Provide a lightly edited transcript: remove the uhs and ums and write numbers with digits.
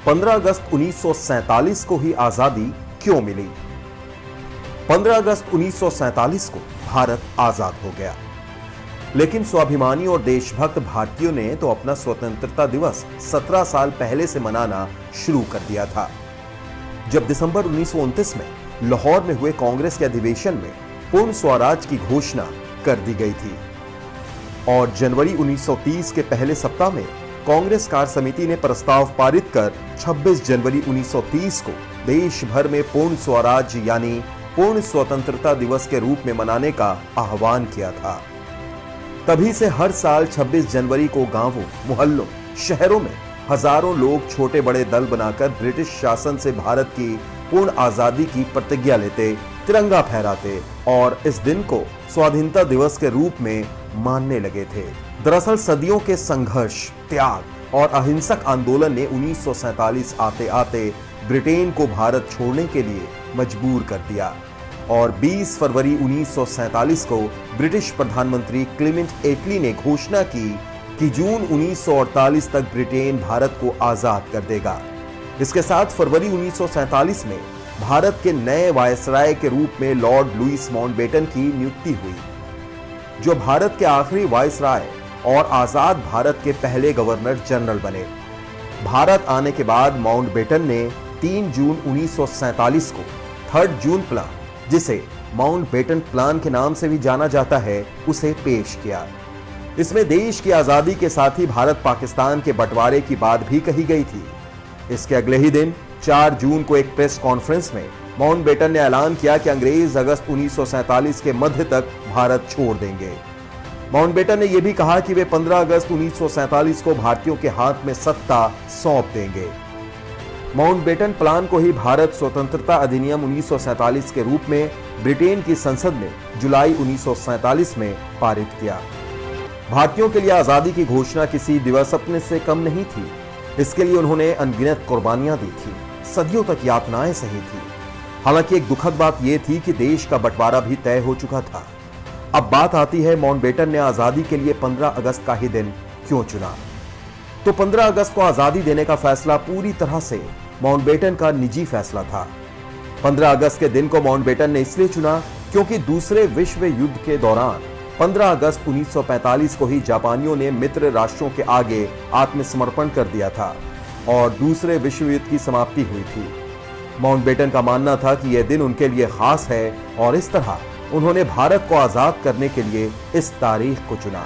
15 अगस्त 1947 को ही आजादी क्यों मिली? 15 अगस्त 1947 को भारत आजाद हो गया, लेकिन स्वाभिमानी और देशभक्त भारतीयों ने तो अपना स्वतंत्रता दिवस 17 साल पहले से मनाना शुरू कर दिया था, जब दिसंबर 1929 में लाहौर में हुए कांग्रेस के अधिवेशन में पूर्ण स्वराज की घोषणा कर दी गई थी। और जनवरी 1930 के पहले सप्ताह में कांग्रेस कार्य समिति ने प्रस्ताव पारित कर 26 जनवरी 1930 को देश भर में पूर्ण स्वराज यानी पूर्ण स्वतंत्रता दिवस के रूप में मनाने का आह्वान किया था। तभी से हर साल 26 जनवरी को गांवों, मोहल्लों, शहरों में हजारों लोग छोटे बड़े दल बनाकर ब्रिटिश शासन से भारत की पूर्ण आजादी की प्रतिज्ञा लेते, तिरंगा फहराते और इस दिन को स्वाधीनता दिवस के रूप में मानने लगे थे। दरअसल सदियों के संघर्ष, त्याग और अहिंसक आंदोलन ने 1947 आते आते ब्रिटेन को भारत छोड़ने के लिए मजबूर कर दिया और 20 फरवरी 1947 को ब्रिटिश प्रधानमंत्री क्लेमेंट एटली ने घोषणा की कि जून 1948 तक ब्रिटेन भारत को आजाद कर देगा। इसके साथ फरवरी 1947 में भारत के नए वायसराय के रूप में लॉर्ड लुईस माउंटबेटन की नियुक्ति हुई, जो भारत के आखिरी वायसराय और आजाद भारत के पहले गवर्नर जनरल बने। भारत आने के बाद माउंटबेटन ने 3 जून 1947 को 3rd जून प्लान, जिसे माउंटबेटन प्लान के नाम से भी जाना जाता है, उसे पेश किया। इसमें देश की आजादी के साथ ही भारत पाकिस्तान के बंटवारे की बात भी कही गई थी। इसके अगले ही दिन 4 जून को एक प्रेस कॉन्फ्रेंस में माउंटबेटन ने ऐलान किया कि अंग्रेज अगस्त 1947 के मध्य तक भारत छोड़ देंगे। माउंटबेटन ने यह भी कहा कि वे 15 अगस्त 1947 को भारतीयों के हाथ में सत्ता सौंप देंगे। माउंटबेटन प्लान को ही भारत स्वतंत्रता अधिनियम 1947 के रूप में ब्रिटेन की संसद ने जुलाई 1947 में पारित किया। भारतीयों के लिए आजादी की घोषणा किसी दिवस अपने से कम नहीं थी। इसके लिए उन्होंने अनगिनत कुर्बानियां दी थी, सदियों तक यातनाएं सही थी। हालांकि एक दुखद बात यह थी कि देश का बंटवारा भी तय हो चुका था। अब बात आती है माउंटबेटन ने आजादी के लिए 15 अगस्त का ही दिन क्यों चुना। तो 15 अगस्त को आजादी देने का फैसला पूरी तरह से माउंटबेटन का निजी फैसला था। 15 अगस्त के दिन को माउंटबेटन ने इसलिए चुना क्योंकि दूसरे विश्व युद्ध के दौरान 15 अगस्त 1945 को ही जापानियों ने मित्र राष्ट्रों के आगे आत्मसमर्पण कर दिया था और दूसरे विश्व युद्ध की समाप्ति हुई थी। माउंटबेटन का मानना था कि यह दिन उनके लिए खास है और इस तरह उन्होंने भारत को आजाद करने के लिए इस तारीख को चुना।